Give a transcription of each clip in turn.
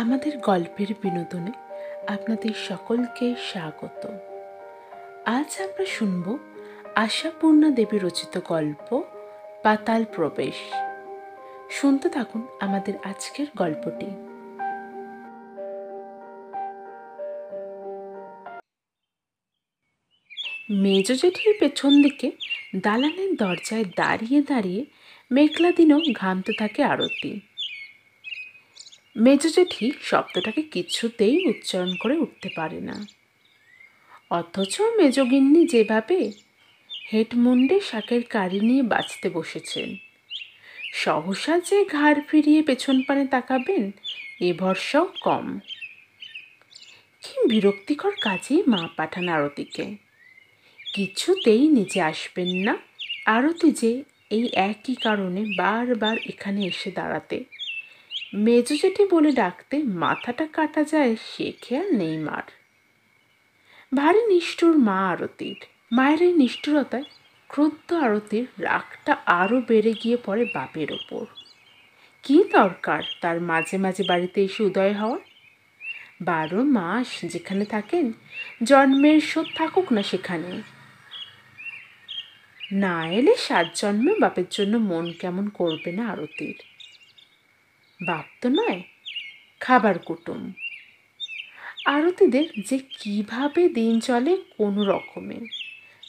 আমাদের গল্পের বিনোদনে আপনাদের সকলকে স্বাগত। আজ আমরা শুনব আশাপূর্ণা দেবী রচিত গল্প পাতাল প্রবেশ। শুনতে থাকুন আমাদের আজকের গল্পটি। মেজ জেঠির পেছন দিকে দালানের দরজায় দাঁড়িয়ে দাঁড়িয়ে মেঘলা দিনেও ঘামতে থাকে আরতি। মেজ জেঠি শব্দটাকে কিছুতেই উচ্চারণ করে উঠতে পারে না, অথচ মেজগিন্নি যেভাবে হেডমুন্ডে শাকের কারি নিয়ে বাঁচতে বসেছেন, সহসা যে ঘাড় ফিরিয়ে পেছন পানে তাকাবেন এ ভরসাও কম। কি বিরক্তিকর কাজেই মা পাঠান আরতিকে, কিছুতেই নিচে আসবেন না। আরতি যে এই একই কারণে বারবার এখানে এসে দাঁড়াতে, মেজ জেঠি বলে ডাকতে মাথাটা কাটা যায় সে খেয়াল নেই মার। ভারী নিষ্ঠুর মা আরতির। মায়ের এই নিষ্ঠুরতায় ক্রুদ্ধ আরতির রাগটা আরও বেড়ে গিয়ে পড়ে বাপের ওপর। কি দরকার তার মাঝে মাঝে বাড়িতে এসে উদয় হওয়ার? 12 মাস যেখানে থাকেন, জন্মের শোধ থাকুক না সেখানে। না এলে 7 জন্মে বাপের জন্য মন কেমন করবে না আরতির? বাপ তো নয়, খাবার কুটুম। আরতিদের যে কিভাবে দিন চলে কোনো রকমে,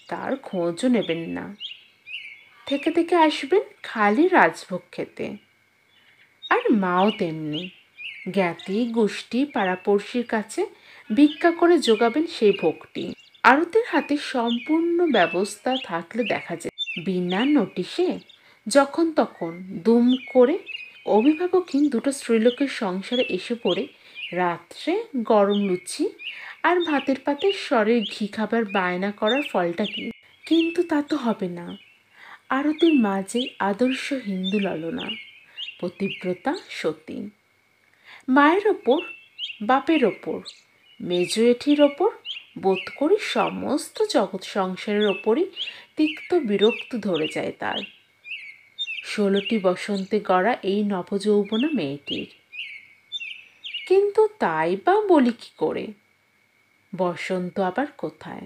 তার খোঁজও নেবেন না। থেকে থেকে আসবেন খালি রাজভোগ খেতে। আর মাও তেমনি, জ্ঞাতি গোষ্ঠী পাড়াপড়শির কাছে ভিক্ষা করে জোগাবেন সেই ভোগটি। আরতির হাতে সম্পূর্ণ ব্যবস্থা থাকলে দেখা যায় বিনা নোটিশে যখন তখন দুম করে অভিভাবকহীন দুটো স্ত্রীলোকের সংসারে এসে পড়ে রাত্রে গরম লুচি আর ভাতের পাতে স্বরের ঘি খাবার বায়না করার ফলটা কি? কিন্তু তা তো হবে না। আরতির মাঝে আদর্শ হিন্দু ললনা, পতিব্রতা সতী। মায়ের ওপর, বাপের ওপর, মেজ জেঠির ওপর, বোধ করি সমস্ত জগৎ সংসারের ওপরই তিক্ত বিরক্ত ধরে যায় তার। 16টি বসন্তে গড়া এই নবযৌবনা মেয়েটির। কিন্তু তাই বা বলি কি করে? বসন্ত আবার কোথায়?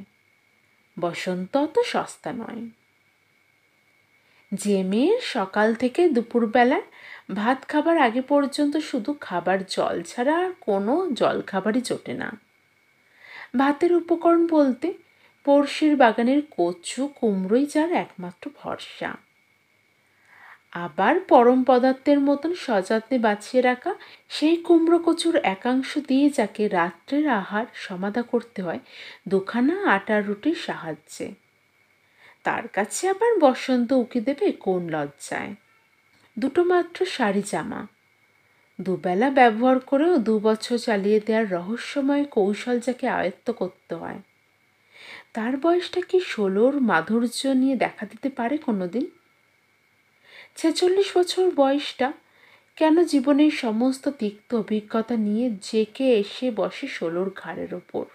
বসন্ত অত সস্তা নয়। যে মেয়ের সকাল থেকে দুপুরবেলার ভাত খাবার আগে পর্যন্ত শুধু খাবার জল ছাড়া আর কোনো জলখাবারই জোটে না। ভাতের উপকরণ বলতে পড়শির বাগানের কচু কুমড়োই যার একমাত্র ভরসা। আবার পরম পদার্থের মতন সযত্নে বাছিয়ে রাখা সেই কুমড়ো কচুর একাংশ দিয়ে যাকে রাত্রের আহার সমাধা করতে হয় 2খানা আটার রুটির সাহায্যে, তার কাছে আবার বসন্ত উকি দেবে কোন লজ্জায়? 2টো মাত্র শাড়ি জামা, দুবেলা ব্যবহার করেও 2 বছর চালিয়ে দেওয়ার রহস্যময় কৌশল যাকে আয়ত্ত করতে হয়, তার বয়সটা কি 16র মাধুর্য নিয়ে দেখা দিতে পারে কোনোদিন? 46 বছর বয়সটা কেন জীবনের সমস্ত তিক্ত অভিজ্ঞতা নিয়ে জেকে এসে বসে 16র ঘাড়ের ওপর।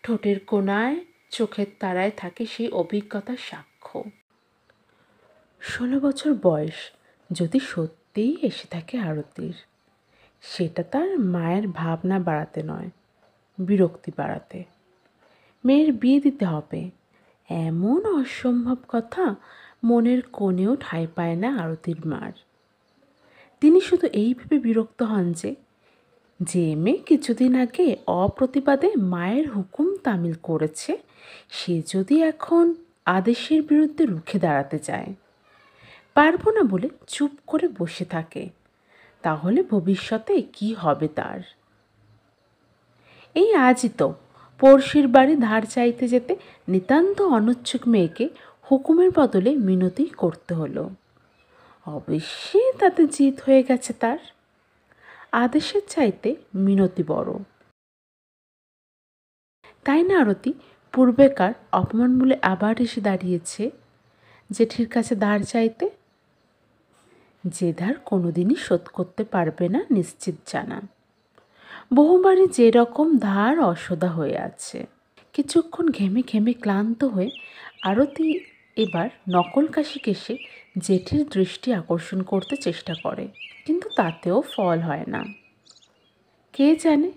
ঠোঁটের কোণায় চোখের তারায় থাকে সেই অভিজ্ঞতার সাক্ষ্য। 16 বছর বয়স যদি সত্যিই এসে থাকে আরতির, সেটা তার মায়ের ভাবনা বাড়াতে নয়, বিরক্তি বাড়াতে। মেয়ের বিয়ে দিতে হবে এমন অসম্ভব কথা মনের কোণেও ঠাঁই পায় না আরতির মার। তিনি শুধু এই ভেবে বিরক্ত হন যে মেয়ে কিছুদিন আগে অপ্রতিবাদে মায়ের হুকুম তামিল করেছে, সে যদি এখন আদেশের বিরুদ্ধে রুখে দাঁড়াতে চায়, পারবো না বলে চুপ করে বসে থাকে, তাহলে ভবিষ্যতে কি হবে তার? এই আজই তো পড়শির বাড়ি ধার চাইতে যেতে নিতান্ত অনুচ্ছুক মেয়েকে হুকুমের বদলে মিনতি করতে হলো। অবশ্যই তাতে জিত হয়ে গেছে তার। আদেশের চাইতে মিনতি বড়, তাই না আরতি পূর্বেকার অপমান বলে আবার এসে দাঁড়িয়েছে জেঠির কাছে ধার চাইতে? যে ধার কোনোদিনই শোধ করতে পারবে না নিশ্চিত জানা। বহুবারই যে রকম ধার অশোধা হয়ে আছে। কিছুক্ষণ ঘেমে ঘেমে ক্লান্ত হয়ে আরতি এবার নকল কাশি কেশে জেঠির দৃষ্টি আকর্ষণ করতে চেষ্টা করে, কিন্তু তাতেও ফল হয় না। কে জানে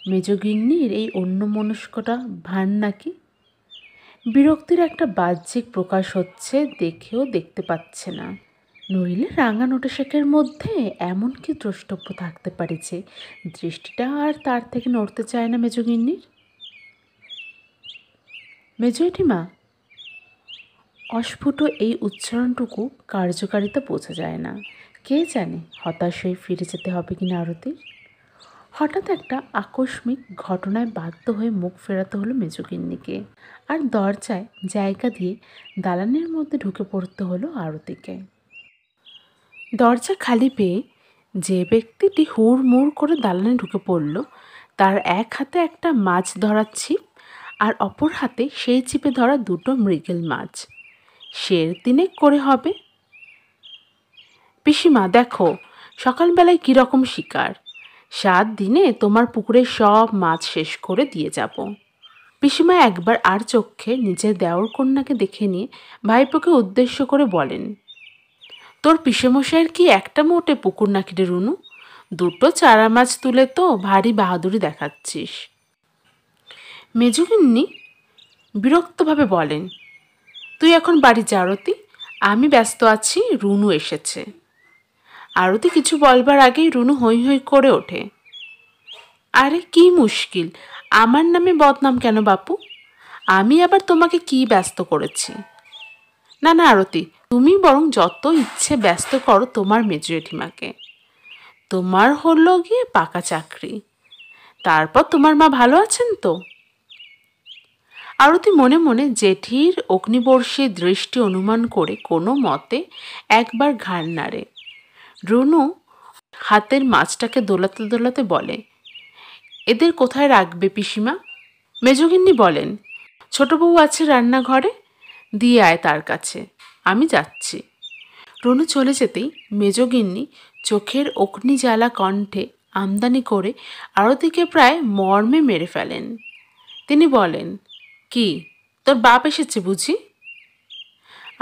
মেজগিন্নির এই অন্যমনস্কতা ভান নাকি। বিরক্তির একটা বাহ্যিক প্রকাশ হচ্ছে, দেখেও দেখতে পাচ্ছে না। নইলে রাঙা নোটেশেকের মধ্যে এমন কি দ্রষ্টব্য থাকতে পারে যে দৃষ্টিটা আর তার থেকে নড়তে চায় না মেজগিন্নির। মেজ জেঠিমা, অস্ফুট এই উচ্চারণটুকু কার্যকারিতা বোঝা যায় না। কে জানে হতাশ হয়ে ফিরে যেতে হবে কিনা আরতির। হঠাৎ একটা আকস্মিক ঘটনায় বাধ্য হয়ে মুখ ফেরাতে হলো মেজগিন্নিকে, আর দরজায় জায়গা দিয়ে দালানের মধ্যে ঢুকে পড়তে হলো আরতিকে। দরজা খালি পেয়ে যে ব্যক্তিটি হুড়মুড় করে দালানে ঢুকে পড়ল, তার এক হাতে একটা মাছ ধরার ছিপ আর অপর হাতে সেই চিপে ধরা দুটো মৃগেল মাছ। সের দিনে করে হবে। পিসিমা দেখো সকালবেলায় কীরকম শিকার, 7 দিনে তোমার পুকুরের সব মাছ শেষ করে দিয়ে যাব। পিসিমা একবার আর চোখে নিজের দেওর কন্যাকে দেখে নিয়ে ভাইপোকে উদ্দেশ্য করে বলেন, তোর পিসেমশাইয়ের কি একটা মোটে পুকুর নাকি রে রুনু? 2টো চারা মাছ তুলে তো ভারী বাহাদুরি দেখাচ্ছিস। মেজগিন্নি বিরক্তভাবে বলেন, তুই এখন বাড়ি যা আরতি, আমি ব্যস্ত আছি, রুনু এসেছে। আরতি কিছু বলবার আগেই রুনু হৈ হৈ করে ওঠে। আরে কি মুশকিল, আমার নামে বদনাম কেন বাপু? আমি আবার তোমাকে কি ব্যস্ত করেছি? না না আরতি, তুমি বরং যত ইচ্ছে ব্যস্ত করো তোমার মেজ জেঠিমাকে। তোমার হলো গিয়ে পাকা চাকরি, তারপর তোমার মা ভালো আছেন তো? আরতি মনে মনে জেঠির অগ্নিবর্ষী দৃষ্টি অনুমান করে কোনো মতে একবার ঘাড় নাড়ে। রুনু হাতের মাছটাকে দোলাতে দোলাতে বলে, এদের কোথায় রাখবে পিসিমা? মেজগিন্নি বলেন, ছোট বউ আছে রান্নাঘরে, দিয়ে আয় তার কাছে, আমি যাচ্ছি। রুনু চলে যেতেই মেজগিন্নি চোখের অগ্নিজ্বালা কণ্ঠে আমদানি করে আরতিকে প্রায় মর্মে মেরে ফেলেন। তিনি বলেন, কি তোর বাপ এসেছে বুঝি?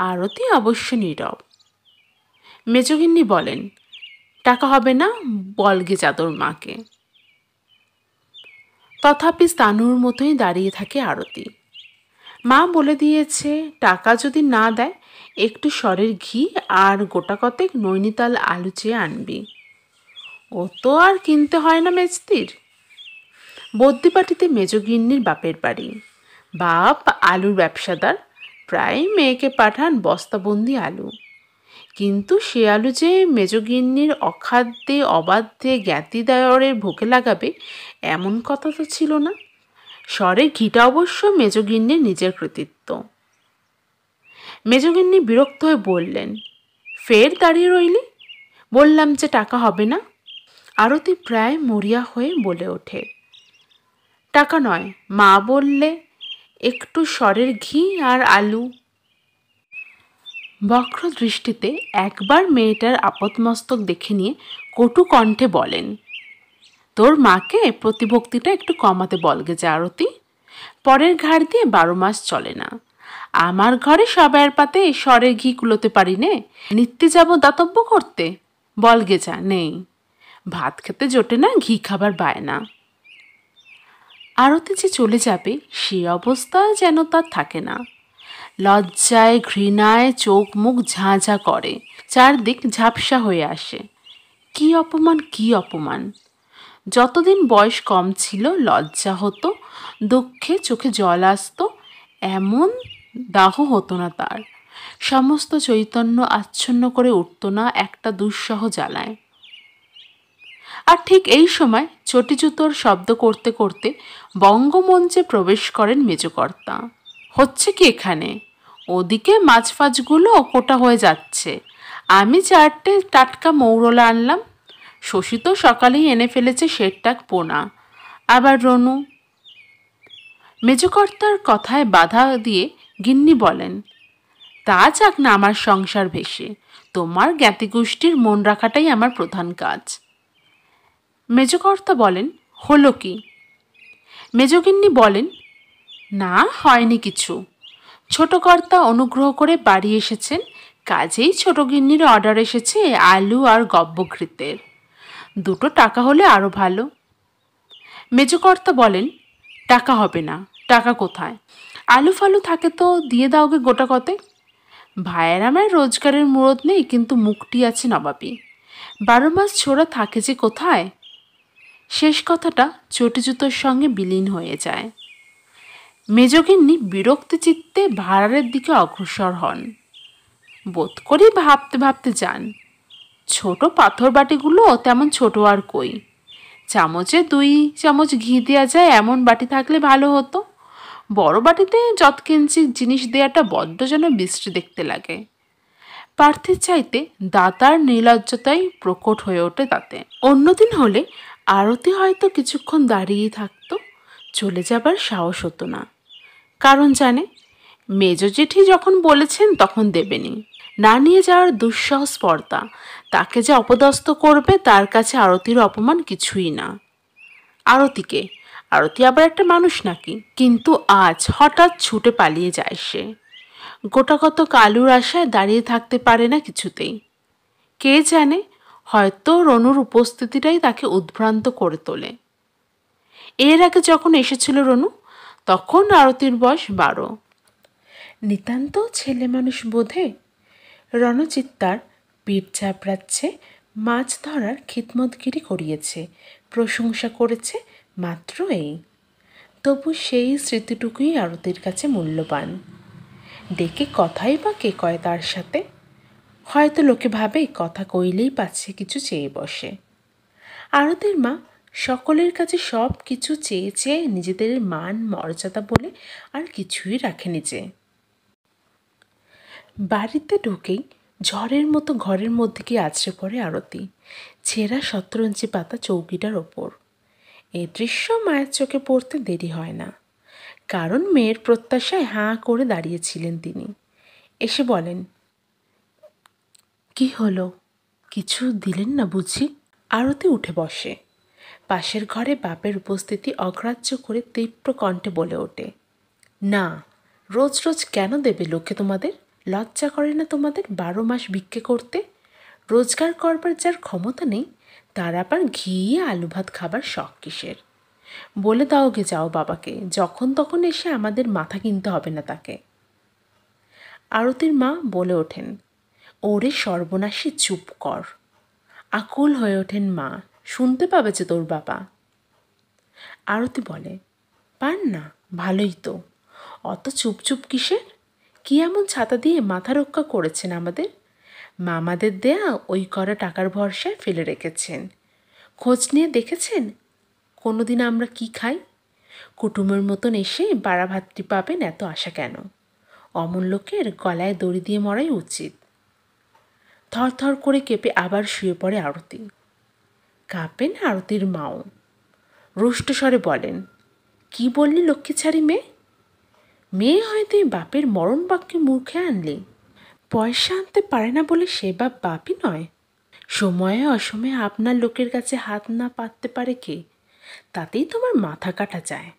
আরতি অবশ্য নীরব। মেজগিন্নি বলেন, টাকা হবে না, বলগে চাদর মাকে। তথাপি স্থানুর মতোই দাঁড়িয়ে থাকে আরতি। মা বলে দিয়েছে টাকা যদি না দেয় একটু সরের ঘি আর গোটা কতেক নৈনিতাল আলু চেয়ে আনবি। ও তো আর কিনতে হয় না মেজদির। বদ্যিপাটিতে মেজগিন্নির বাপের বাড়ি। বাপ আলুর ব্যবসাদার, প্রায় মেয়েকে পাঠান বস্তাবন্দি আলু। কিন্তু সে আলু যে মেজগিন্নির অখাদ্যে অবাধ্যে জ্ঞাতি দায়রের ভোগে লাগাবে এমন কথা তো ছিল না। সরে ঘিটা অবশ্য মেজগিন্নির নিজের কৃতিত্ব। মেজগিন্নি বিরক্ত হয়ে বললেন, ফের দাঁড়িয়ে রইলি, বললাম যে টাকা হবে না। আরতি প্রায় মরিয়া হয়ে বলে ওঠে, টাকা নয়, মা বললে একটু সরের ঘি আর আলু। বক্র দৃষ্টিতে একবার মেয়েটার আপদমস্তক দেখে নিয়ে কটু কণ্ঠে বলেন, তোর মাকে প্রতিভক্তিটা একটু কমাতে বলগে যে আরতি, পরের ঘাড় দিয়ে 12 মাস চলে না। আমার ঘরে সবাইয়ের পাতে সরের ঘি কুলোতে পারি নে, নিত্যে যাব দাতব্য করতে, বলগে যা। নেই, ভাত খেতে জোটে না, ঘি খাবার বায়না। আরতি যে চলে যাবে সে অবস্থা যেন তার থাকে না। লজ্জায় ঘৃণায় চোখ মুখ ঝাঁ ঝাঁ করে, চারদিক ঝাপসা হয়ে আসে। কি অপমান, কি অপমান! যতদিন বয়স কম ছিল লজ্জা হতো, দুঃখে চোখে জল আসতো, এমন দাহ হতো না তার। সমস্ত চৈতন্য আচ্ছন্ন করে উঠত না একটা দুঃসহ জ্বালায়। আর ঠিক এই সময় চটিজুতোর শব্দ করতে করতে বঙ্গমঞ্চে প্রবেশ করেন মেজকর্তা। হচ্ছে কি এখানে? ওদিকে মাছ ফাছগুলো কোটা হয়ে যাচ্ছে, আমি 4টে টাটকা মৌরলা আনলাম। শশী তো সকালেই এনে ফেলেছে শেরটাক পোনা। আবার রনু। মেজকর্তার কথায় বাধা দিয়ে গিন্নি বলেন, তা যাক না আমার সংসার ভেসে, তোমার জ্ঞাতিগোষ্ঠীর মন রাখাটাই আমার প্রধান কাজ। মেজকর্তা বলেন, হলো কি? মেজগিন্নি বলেন, না হয়নি কিছু। ছোট কর্তা অনুগ্রহ করে বাড়ি এসেছেন, কাজেই ছোট গিন্নির অর্ডার এসেছে আলু আর গব্বঘৃতের। 2টো টাকা হলে আরও ভালো। মেজকর্তা বলেন, টাকা হবে না। টাকা কোথায়? আলু ফালু থাকে তো দিয়ে দাওগে গোটা কতে। ভাইয়ের আমার রোজগারের মুরদ নেই, কিন্তু মুখটি আছে নবাবী। 12 মাস ছোড়া থাকে যে কোথায়। শেষ কথাটা চটি জুতোর সঙ্গে বিলীন হয়ে যায়। মেজগিন্নি বিরক্তি চিত্তে ভাঁড়ারের দিকে অগ্রসর হন। বোধ করি ভাবতে ভাবতে যান, ছোট পাথর বাটিগুলো তেমন ছোট আর কই। চামচে 2 চামচ ঘি দেওয়া যায় এমন বাটি থাকলে ভালো হতো। বড় বাটিতে যৎকিঞ্চিৎ জিনিস দেওয়াটা বড্ড যেন বিশ্রী দেখতে লাগে। প্রার্থীর চাইতে দাতার নির্লজ্জতাই প্রকট হয়ে ওঠে তাতে। অন্যদিন হলে আরতি হয়তো কিছুক্ষণ দাঁড়িয়েই থাকতো, চলে যাবার সাহস হতো না। কারণ জানে, মেজ জেঠি যখন বলেছেন তখন দেবেনি। না নিয়ে যাওয়ার দুঃসাহ স্পর্ধা তাকে যে অপদস্থ করবে তার কাছে আরতির অপমান কিছুই না। আরতিকে, আরতি আবার একটা মানুষ নাকি? কিন্তু আজ হঠাৎ ছুটে পালিয়ে যায় সে। গোটাকত কালুর আশায় দাঁড়িয়ে থাকতে পারে না কিছুতেই। কে জানে, হয়তো রনুর উপস্থিতিটাই তাকে উদ্ভ্রান্ত করে তোলে। এর আগে যখন এসেছিল রনু, তখন আরতির বয়স 12। নিতান্ত ছেলে মানুষ বোধে। রণচিত্তার পিঠ চাপড়াচ্ছে, মাছ ধরার খিদমতগিরি করিয়েছে, প্রশংসা করেছে, মাত্র এই। তবু সেই স্মৃতিটুকুই আরতির কাছে মূল্যবান। ডেকে কথাই বা কে কয় তার সাথে? হয়তো লোকে ভাবে কথা কইলেই পাচ্ছে কিছু চেয়ে বসে। আরতির মা সকলের কাছে সব কিছু চেয়ে চেয়ে নিজেদের মান মর্যাদা বলে আর কিছুই রাখেনি যে। বাড়িতে ঢুকেই ঝড়ের মতো ঘরের মধ্যে গিয়ে আছড়ে পড়ে আরতি, ছেঁড়া শতরঞ্জি পাতা চৌকিটার ওপর। এ দৃশ্য মায়ের চোখে পড়তে দেরি হয় না, কারণ মেয়ের প্রত্যাশায় হাঁ করে দাঁড়িয়েছিলেন তিনি। এসে বলেন, কি হলো, কিছু দিলেন না বুঝি? আরতি উঠে বসে। পাশের ঘরে বাপের উপস্থিতি অগ্রাহ্য করে তীব্র কণ্ঠে বলে ওঠে, না, রোজ রোজ কেন দেবে লোকে তোমাদের? লজ্জা করে না তোমাদের 12 মাস ভিক্ষে করতে? রোজগার করবার যার ক্ষমতা নেই, তার আবার ঘি আলু ভাত খাবার শখ কিসের? বলে দাও গে যাও বাবাকে, যখন তখন এসে আমাদের মাথা কিনতে হবে না তাকে। আরতির মা বলে ওঠেন, ওরে সর্বনাশী, চুপ কর। আকুল হয়ে ওঠেন মা, শুনতে পাবে যে তোর বাবা। আরতি বলে, পান না, ভালোই তো। অত চুপ চুপ কিসের? কি এমন ছাতা দিয়ে মাথা রক্ষা করেছেন আমাদের? মামাদের দেয়া ওই করা টাকার ভরসায় ফেলে রেখেছেন। খোঁজ নিয়ে দেখেছেন কোনোদিন আমরা কি খাই? কুটুমের মতন এসে বাড়াভাতটি পাবেন এত আশা কেন? অমন লোকের গলায় দড়ি দিয়ে মরাই উচিত। থরথর করে কেঁপে আবার শুয়ে পড়ে আরতি। কাঁপেন আরতির মাও। রুষ্টস্বরে বলেন, কি বললি লক্ষ্মীছাড়ি মেয়ে? মেয়ে হয় তুই বাপের মরণ বাক্যে মুখে আনলি? পয়সা আনতে পারে না বলে সে বাপ বাপই নয়? সময়ে অসময়ে আপনার লোকের কাছে হাত না পাততে পারে কে? তাতেই তোমার মাথা কাটা যায়।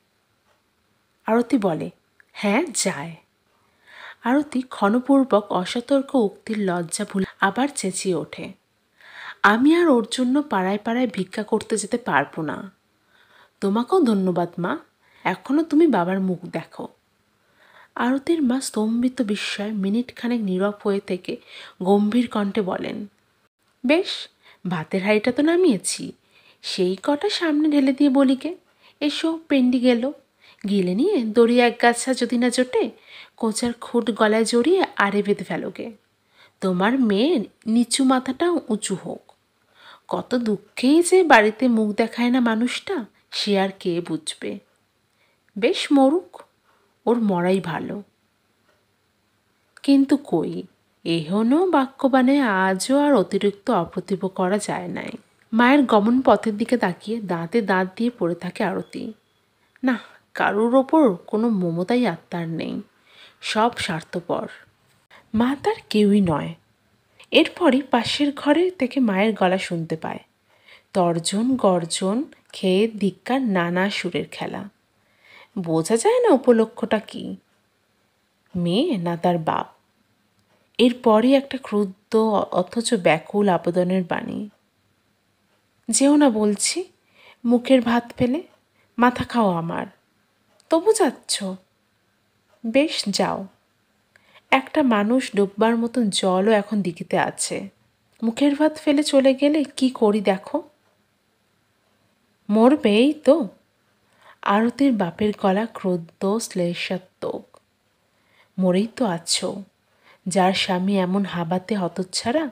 আরতি বলে, হ্যাঁ যায়। আরতি ক্ষণপূর্বক অসতর্ক উক্তির লজ্জা ভুলে আবার চেঁচিয়ে ওঠে, আমি আর ওর জন্য পাড়ায় পাড়ায় ভিক্ষা করতে যেতে পারবো না। তোমাকেও ধন্যবাদ মা, এখনো তুমি বাবার মুখ দেখো। আরতির মা স্তম্ভিত বিস্ময় মিনিটখানেক নীরব হয়ে থেকে গম্ভীর কণ্ঠে বলেন, বেশ, ভাতের হাঁড়িটা তো নামিয়েছি, সেই কটা সামনে ঢেলে দিয়ে বলিকে, এসো পেন্ডি গেল। গিলে নিয়ে দড়ি এক গাছা যদি না জোটে, কোচার খুঁট গলায় জড়িয়ে আড়ে বেঁধে ফেলোগে। তোমার মেয়ের নিচু মাথাটা উঁচু হোক। কত দুঃখেই যে বাড়িতে মুখ দেখায় না মানুষটা, সে আর কে বুঝবে। বেশ মরুক, ওর মরাই ভালো। কিন্তু কই, এহনও বাক্যবাণে আজও আর অতিরিক্ত অপ্রতিভ করা যায় নাই। মায়ের গমন পথের দিকে তাকিয়ে দাঁতে দাঁত দিয়ে পড়ে থাকে আরতি। না, কারুর ওপর কোনো মমতাই আত্মার নেই, সব স্বার্থপর। মা তার কেউই নয়। এরপরই পাশের ঘরে থেকে মায়ের গলা শুনতে পায়, তর্জন গর্জন, খেয়ে ধিক্কার নানা সুরের খেলা। বোঝা যায় না উপলক্ষটা কি, মেয়ে না তার বাপ। এরপরই একটা ক্রুদ্ধ অথচ ব্যাকুল আবেদনের বাণী, যেও না বলছি, মুখের ভাত ফেলে। মাথা খাও আমার, তবু যাচ্ছ? বেশ, যাও। একটা মানুষ ডুববার মতন জলও এখন দিঘিতে আছে। মুখের ভাত ফেলে চলে গেলে কি করি দেখো। মরবে এই তো। আরতির বাপের গলা ক্রুদ্ধ শ্লেষাত্মক। মরেই তো আছো। যার স্বামী এমন হাবাতে হতচ্ছাড়া,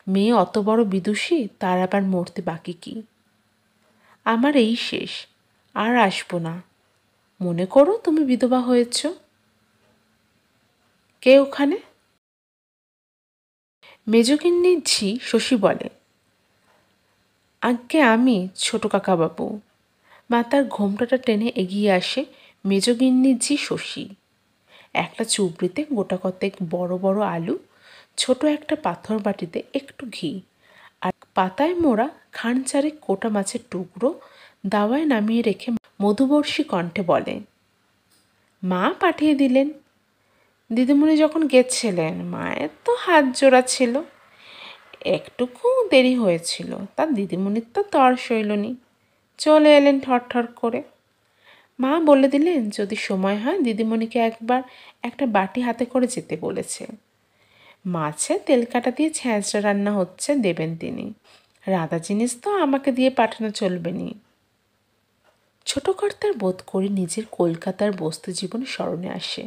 মেয়ে অত বড় বিদুষী, তার আবার মরতে বাকি কি? আমার এই শেষ, আর আসবো না। মনে করো তুমি বিধবা হয়েছ। কে ওখানে? মেজগিন্নির ঝি শশী বলে, আজ্ঞে আমি, ছোট কাকাবাবু। মাতার ঘোমটাটা টেনে এগিয়ে আসে মেজগিন্নির ঝি শশী। একটা চুবড়িতে গোটা কতেক বড় বড় আলু, ছোট একটা পাথর বাটিতে একটু ঘি, আর পাতায় মোড়া খান চারেক কোটা মাছের টুকরো দাওয়ায় নামিয়ে রেখে মধুবর্ষী কণ্ঠে বলে, মা পাঠিয়ে দিলেন। দিদিমণি যখন গেছিলেন মায়ের তো হাত জোড়া ছিল। একটুকু দেরি হয়েছিল, তা দিদিমণির তো তর সইলনি, চলে এলেন ঠর করে। মা বলে দিলেন যদি সময় হয় দিদিমণিকে একবার একটা বাটি হাতে করে যেতে বলেছে। মাছে তেল কাটা দিয়ে ছ্যাঁচড়া রান্না হচ্ছে, দেবেন তিনি। রাধা জিনিস তো আমাকে দিয়ে পাঠানো চলবে নি। ছোট কর্তার বোধ করি নিজের কলকাতার বস্তু জীবন স্মরণে আসে।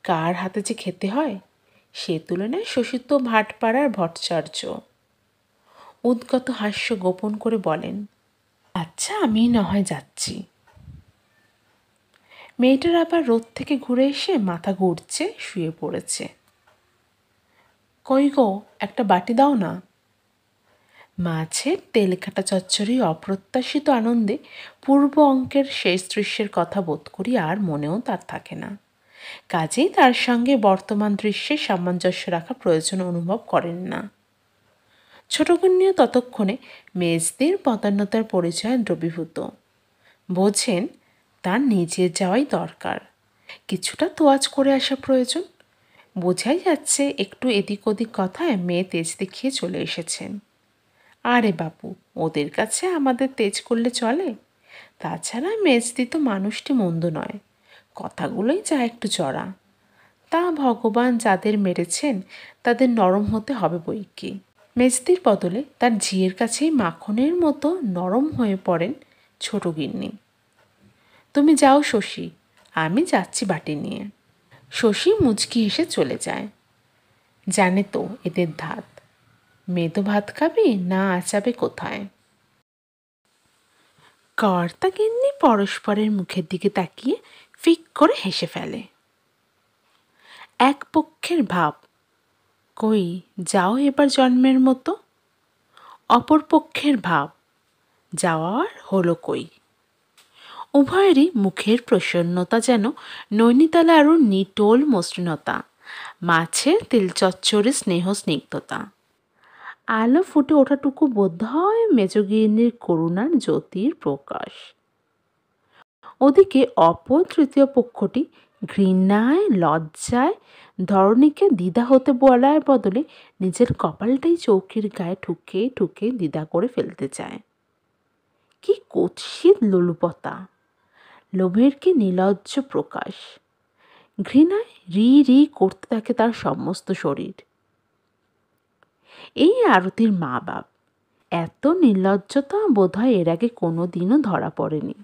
কার হাতে যে খেতে হয়, সে তুলনায় শশী তো ভাটপাড়ার ভট্টাচার্য। উদ্গত হাস্য গোপন করে বলেন, আচ্ছা আমি না হয় যাচ্ছি। মেয়েটার আবার রোদ থেকে ঘুরে এসে মাথা ঘুরছে, শুয়ে পড়েছে। কই গো, একটা বাটি দাও না। মাছের তেল কাটা চচ্চড়ি অপ্রত্যাশিত আনন্দে পূর্ব অঙ্কের শেষ দৃশ্যের কথা বোধ করি আর মনেও তার থাকে না। কাজেই তার সঙ্গে বর্তমান দৃশ্যে সামঞ্জস্য রাখা প্রয়োজন অনুভব করেন না। ছোটকন্যা ততক্ষণে মেজদির পদান্যতার পরিচয় দ্রবীভূত। বোঝেন তার নিজের যাওয়াই দরকার, কিছুটা তোয়াজ করে আসা প্রয়োজন। বোঝাই যাচ্ছে একটু এদিক ওদিক কথায় মেয়ে তেজ দেখিয়ে চলে এসেছেন। আরে বাপু, ওদের কাছে আমাদের তেজ করলে চলে? তাছাড়া মেজদি তো মানুষটি মন্দ নয়, কথাগুলোই যা একটু চড়া। তা ভগবান যাদের মেরেছেন তাদের নরম হতে হবে বই কি। মেজদির বদলে তার ঝিয়ের কাছেই মাখনের মতো নরম হয়ে পড়েন ছোট গিন্নি। তুমি যাও শশী, আমি যাচ্ছি বাটি নিয়ে। শশী মুচকি হেসে চলে যায়। জানে তো এদের ধাত, মেয়ে তো ভাত খাবি না, আচাবে কোথায়। কর্তা গিন্নি পরস্পরের মুখের দিকে তাকিয়ে ফিক করে হেসে ফেলে। এক পক্ষের ভাব, কই যাও এবার জন্মের মতো। অপর পক্ষের ভাব, যাওয়ার হলো কই। উভয়েরই মুখের প্রসন্নতা যেন নৈনিতালে আরও নিটোল মসৃণতা, মাছের তেল চচ্চড়ে স্নেহ স্নিগ্ধতা। আলো ফুটে ওঠাটুকু বোধ হয় মেজগিন্নির করুণার জ্যোতির প্রকাশ। ওদিকে অপর তৃতীয় পক্ষটি ঘৃণায় লজ্জায় ধরণীকে দ্বিধা হতে বলার বদলে নিজের কপালটাই চৌকির গায়ে ঠুকে ঠুকে দ্বিধা করে ফেলতে চায়। কি কুৎসিত লোলুপতা, লোভের কি নির্লজ্জ প্রকাশ। ঘৃণায় রি রি করতে থাকে তার সমস্ত শরীর। এই আরতির মা বাপ, এত নির্লজ্জতা বোধহয় এর আগে কোনো দিনও ধরা পড়েনি।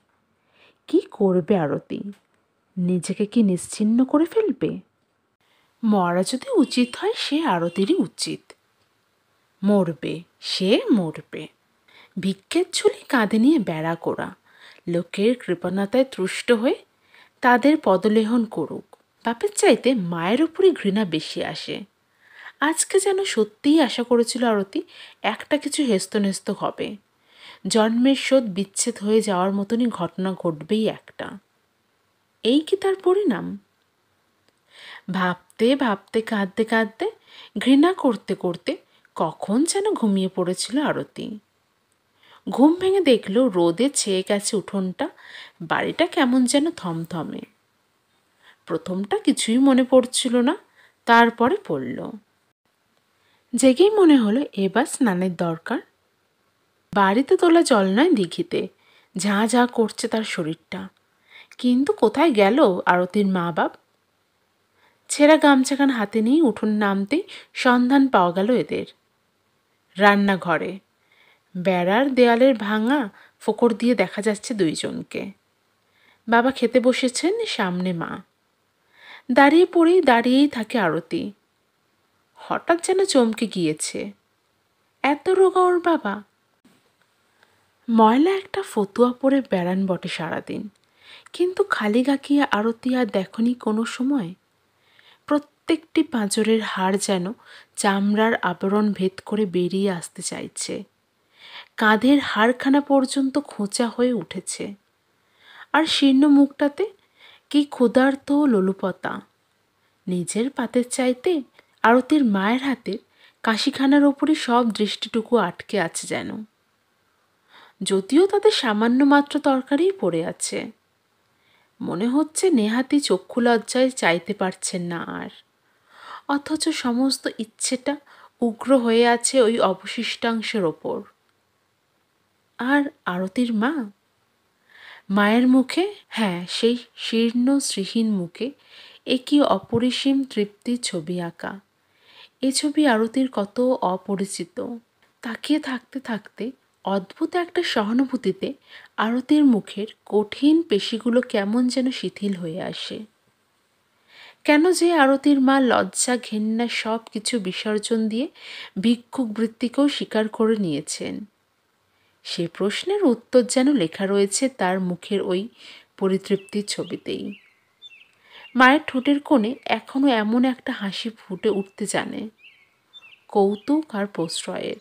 কি করবে আরতি? নিজেকে কি নিশ্চিহ্ন করে ফেলবে? মরা যদি উচিত হয় সে আরতিরই উচিত। মরবে, সে মরবে। ভিক্ষের ঝুলি কাঁধে নিয়ে বেড়া করা, লোকের কৃপণতায় তুষ্ট হয়ে তাদের পদলেহন করুক। বাপের চাইতে মায়ের উপরই ঘৃণা বেশি আসে। আজকে যেন সত্যিই আশা করেছিল আরতি একটা কিছু হেস্তনেস্ত হবে, জন্মের শোধ বিচ্ছেদ হয়ে যাওয়ার মতনই ঘটনা ঘটবেই একটা। এই কি তার পরিণাম? ভাবতে ভাবতে কাঁদতে কাঁদতে ঘৃণা করতে করতে কখন যেন ঘুমিয়ে পড়েছিল আরতি। ঘুম ভেঙে দেখল রোদে ছেয়ে গেছে উঠোনটা, বাড়িটা কেমন যেন থমথমে। প্রথমটা কিছুই মনে পড়ছিল না, তারপরে পড়ল। জেগেই মনে হলো এবার স্নানের দরকার। বাড়িতে তোলা জল নয়, দিঘিতে। ঝাঁ ঝাঁ করছে তার শরীরটা। কিন্তু কোথায় গেল আরতির মা বাপ? ছেঁড়া গামছাখান হাতে নিয়ে উঠোন নামতেই সন্ধান পাওয়া গেল এদের। রান্নাঘরে বেড়ার দেয়ালের ভাঙা ফোকর দিয়ে দেখা যাচ্ছে দুইজনকে। বাবা খেতে বসেছেন, সামনে মা। দাঁড়িয়েই থাকে আরতি। হঠাৎ যেন চমকে গিয়েছে। এত রোগা ওর বাবা! ময়লা একটা ফতুয়া পরে বেড়ান বটে সারাদিন, কিন্তু খালি গা কি আরতি আর দেখনি কোনো সময়? প্রত্যেকটি পাঁজরের হাড় যেন চামড়ার আবরণ ভেদ করে বেরিয়ে আসতে চাইছে। কাঁধের হাড়খানা পর্যন্ত খোঁচা হয়ে উঠেছে। আর শীর্ণ মুখটাতে কি ক্ষুধার্ত লোলুপতা! নিজের পাতের চাইতে আরতির মায়ের হাতের কাশিখানার ওপরই সব দৃষ্টিটুকু আটকে আছে যেন। যদিও তাতে সামান্য মাত্র তরকারিই পড়ে আছে। মনে হচ্ছে নেহাতি চক্ষু লজ্জায় চাইতে পারছেন না আর, অথচ সমস্ত ইচ্ছেটা উগ্র হয়ে আছে ওই অবশিষ্টাংশের ওপর। আর আরতির মা, মায়ের মুখে, হ্যাঁ সেই শীর্ণ শ্রীহীন মুখে এ কি অপরিসীম তৃপ্তির ছবি আঁকা। এ ছবি আরতির কত অপরিচিত। তাকিয়ে থাকতে থাকতে অদ্ভুত একটা সহানুভূতিতে আরতির মুখের কঠিন পেশিগুলো কেমন যেন শিথিল হয়ে আসে। কেন যে আরতির মা লজ্জা ঘেন্না সব কিছু বিসর্জন দিয়ে ভিক্ষুক বৃত্তিকেও স্বীকার করে নিয়েছেন, সে প্রশ্নের উত্তর যেন লেখা রয়েছে তার মুখের ওই পরিতৃপ্তির ছবিতেই। মায়ের ঠোঁটের কোণে এখনো এমন একটা হাসি ফুটে উঠতে জানে, কৌতুক আর প্রশ্রয়ের,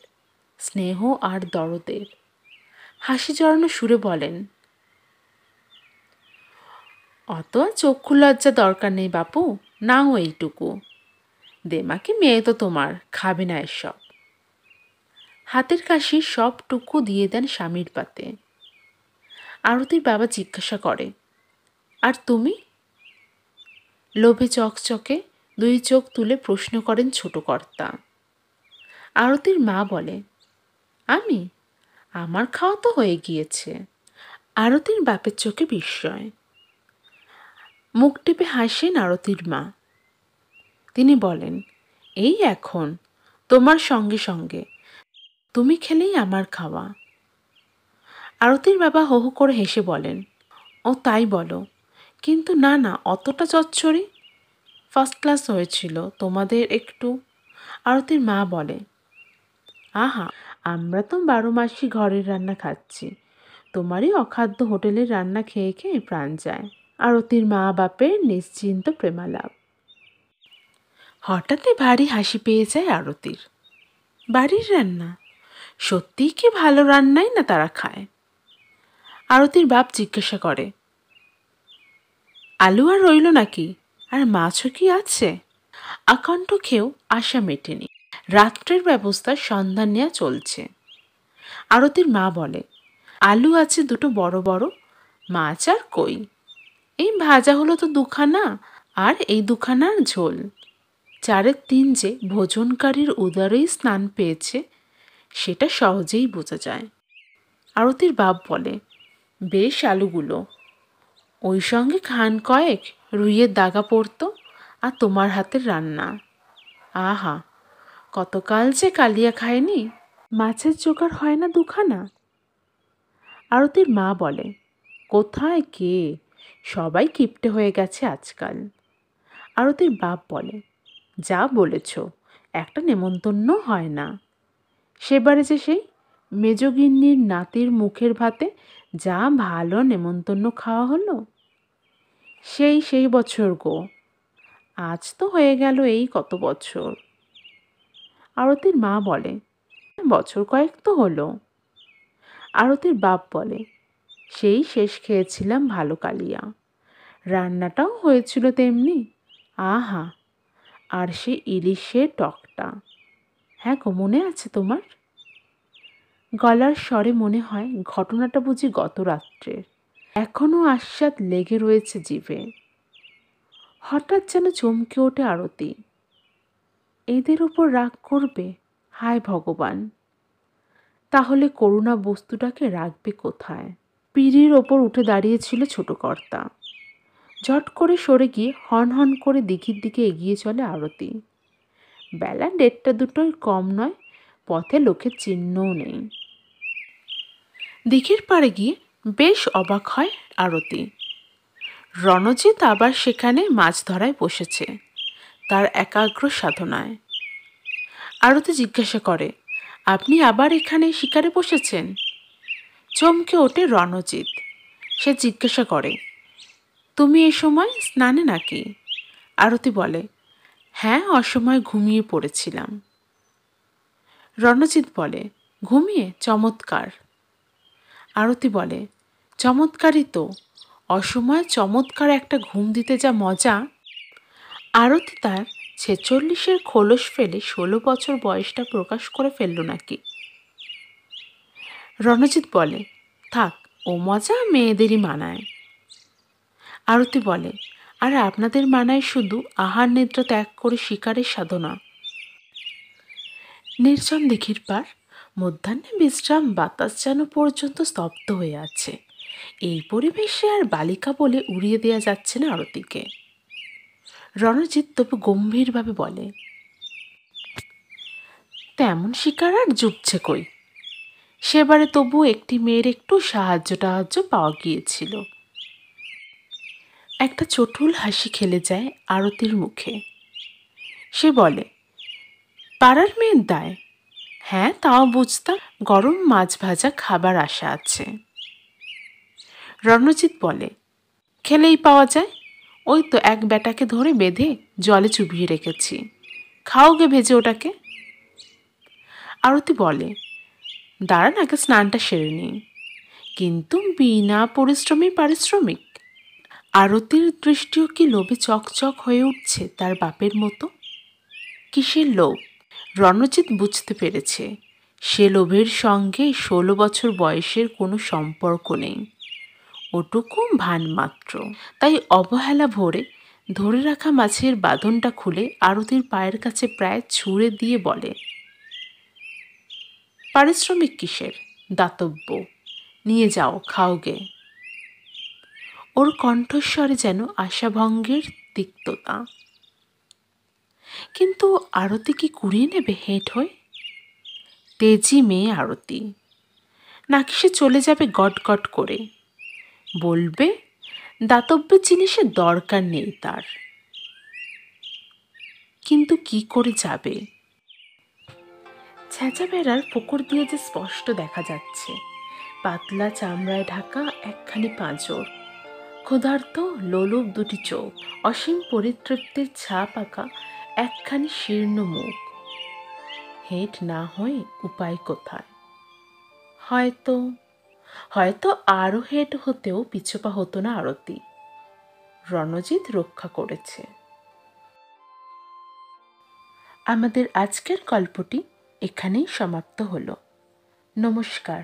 স্নেহ আর দরদের। হাসি জড়ানো সুরে বলেন, অত আর চক্ষু লজ্জা দরকার নেই বাপু, নাও এইটুকু। দেমাকে মেয়ে তো তোমার, খাবে না এসব। হাতের কাশি সবটুকু দিয়ে দেন স্বামীর পাতে। আরতির বাবা জিজ্ঞাসা করে, আর তুমি? লোভে চকচকে দুই চোখ তুলে প্রশ্ন করেন ছোট কর্তা। আরতির মা বলে, আমি? আমার খাওয়া তো হয়ে গিয়েছে। আরতির বাপের চোখে বিস্ময়। মুখ টিপে হাসেন আরতির মা। তিনি বলেন, এই এখন তোমার সঙ্গে সঙ্গে, তুমি খেলেই আমার খাওয়া। আরতির বাবা হো হো করে হেসে বলেন, ও তাই বলো, কিন্তু না না, অতটা চচ্চড়ি ফার্স্ট ক্লাস হয়েছিল তোমাদের একটু। আরতির মা বলে, আহা, আমরা তো 12 মাসই ঘরের রান্না খাচ্ছি, তোমারই অখাদ্য হোটেলের রান্না খেয়ে খেয়ে প্রাণ যায়। আরতির মা বাপের নিশ্চিন্ত প্রেমালাপ। হঠাৎই ভারী হাসি পেয়ে যায় আরতির। বাড়ির রান্না সত্যিই কি ভালো রান্নাই না তারা খায়? আরতির বাপ জিজ্ঞাসা করে, আলু আর রইল নাকি, আর মাছও কি আছে? আকণ্ঠ খেয়েও আশা মেটেনি। রাত্রের ব্যবস্থার সন্ধান নেওয়া চলছে। আরতির মা বলে, আলু আছে দুটো বড় বড়, মাছ আর কই, এই ভাজা হলো তো দুখানা, আর এই দুখানার ঝোল। 4-3 যে ভোজনকারীর উদারেই স্নান পেয়েছে সেটা সহজেই বোঝা যায়। আরতির বাপ বলে, বেশ আলুগুলো, ওই সঙ্গে খান কয়েক রুইয়ের দাগা পড়তো, আর তোমার হাতের রান্না, আহা, কতকাল যে কালিয়া খায়নি। মাছের জোগাড় হয় না দুখানা? আরতির মা বলে, কোথায় কে, সবাই কিপটে হয়ে গেছে আজকাল। আরতির বাপ বলে, যা বলেছ, একটা নেমন্তন্ন হয় না। সেবারে যে সেই মেজগিন্নির নাতির মুখের ভাতে যা ভালো নেমন্তন্ন খাওয়া হলো, সেই বছর গো, আজ তো হয়ে গেল এই কত বছর। আরতির মা বলে, বছর কয়েক তো হলো। আরতির বাপ বলে, সেই শেষ খেয়েছিলাম ভালো কালিয়া, রান্নাটাও হয়েছিল তেমনি, আহা, আর সে ইলিশের টকটা, হ্যাঁ গো, মনে আছে তোমার? গলার স্বরে মনে হয় ঘটনাটা বুঝি গত রাত্রের, এখনও আস্বাদ লেগে রয়েছে জিভে। হঠাৎ যেন চমকে ওঠে আরতি। এদের উপর রাগ করবে? হায় ভগবান! তাহলে করুণা বস্তুটাকে রাখবে কোথায়? পিঁড়ির ওপর উঠে দাঁড়িয়েছিল ছোট কর্তা। ঝট করে সরে গিয়ে হন হন করে দিঘির দিকে এগিয়ে চলে আরতি। বেলা 1:30-2টোই কম নয়, পথে লোকের চিহ্নও নেই। দিঘির পাড়ে গিয়ে বেশ অবাক হয় আরতি। রণজিৎ আবার সেখানে মাছ ধরায় বসেছে, তার একাগ্র সাধনায়। আরতি জিজ্ঞাসা করে, আপনি আবার এখানে শিকারে বসেছেন? চমকে ওঠে রণজিৎ। সে জিজ্ঞাসা করে, তুমি এ সময় স্নানে নাকি? আরতি বলে, হ্যাঁ, অসময়ে ঘুমিয়ে পড়েছিলাম। রণজিৎ বলে, ঘুমিয়ে? চমৎকার। আরতি বলে, চমৎকারই তো, অসময়ে চমৎকার একটা ঘুম দিতে যা মজা। আরতি তার 46-এর খোলস ফেলে 16 বছর বয়সটা প্রকাশ করে ফেলল নাকি? রণজিৎ বলে, থাক, ও মজা মেয়েদেরই মানায়। আরতি বলে, আর আপনাদের মানায় শুধু আহার নিদ্রা ত্যাগ করে শিকারের সাধনা। নির্জন দিঘির পার, মধ্যাহ্নে বিশ্রাম, বাতাস যেন পর্যন্ত স্তব্ধ হয়ে আছে। এই পরিবেশে আর বালিকা বলে উড়িয়ে দেয়া যাচ্ছে না আরতিকে। রণজিৎ তবু গম্ভীরভাবে বলে, তেমন শিকার আর জুটছে কই? সেবারে তবু একটি মেয়ের একটু সাহায্য পাওয়া গিয়েছিল। একটা চটুল হাসি খেলে যায় আরতির মুখে। সে বলে, পাড়ার মেয়ের দায়? হ্যাঁ, তাও বুঝতাম, গরম মাছ ভাজা খাবার আশা আছে। রণজিৎ বলে, খেলেই পাওয়া যায়, ওই তো এক বেটাকে ধরে বেঁধে জলে চুবিয়ে রেখেছি, খাওগে ভেজে ওটাকে। আরতি বলে, দাঁড়ান, আগে স্নানটা সেরে নিই। কিন্তু বিনা পরিশ্রমী পারিশ্রমিক। আরতির দৃষ্টিও কি লোভে চকচক হয়ে উঠছে তার বাপের মতো? কিসের লোভ? রণজিৎ বুঝতে পেরেছে, সে লোভের সঙ্গে 16 বছর বয়সের কোনো সম্পর্ক নেই, ওটুকু ভান মাত্র। তাই অবহেলা ভরে ধরে রাখা মাছের বাঁধনটা খুলে আরতির পায়ের কাছে প্রায় ছুঁড়ে দিয়ে বলে, পারিশ্রমিক কিসের? দাতব্য, নিয়ে যাও, খাওগে। ওর কণ্ঠস্বরে যেন আশাভঙ্গের তিক্ততা। কিন্তু আরতি কি কুড়িয়ে নেবে হেঁট হয়ে? তেজি মেয়ে আরতি, নাকি সে চলে যাবে গটগট করে, বলবে দাতব্যের জিনিসের দরকার নেই তার। কিন্তু কি করে যাবে? ছেঁচা বেড়ার পুকুর দিয়ে যে স্পষ্ট দেখা যাচ্ছে পাতলা চামড়ায় ঢাকা একখানি পাঁজর, ক্ষুধার্ত লোলুপ দুটি চোখ, অসীম পরিতৃপ্তির ছাপ আঁকা একখানি শীর্ণ মুখ। হেঁট না হয়ে উপায় কোথায়? হয়তো আরও হেঁট হতেও পিছপা হতো না আরতি। রণজিৎ রক্ষা করেছে। আমাদের আজকের গল্পটি এখানেই সমাপ্ত হলো। নমস্কার।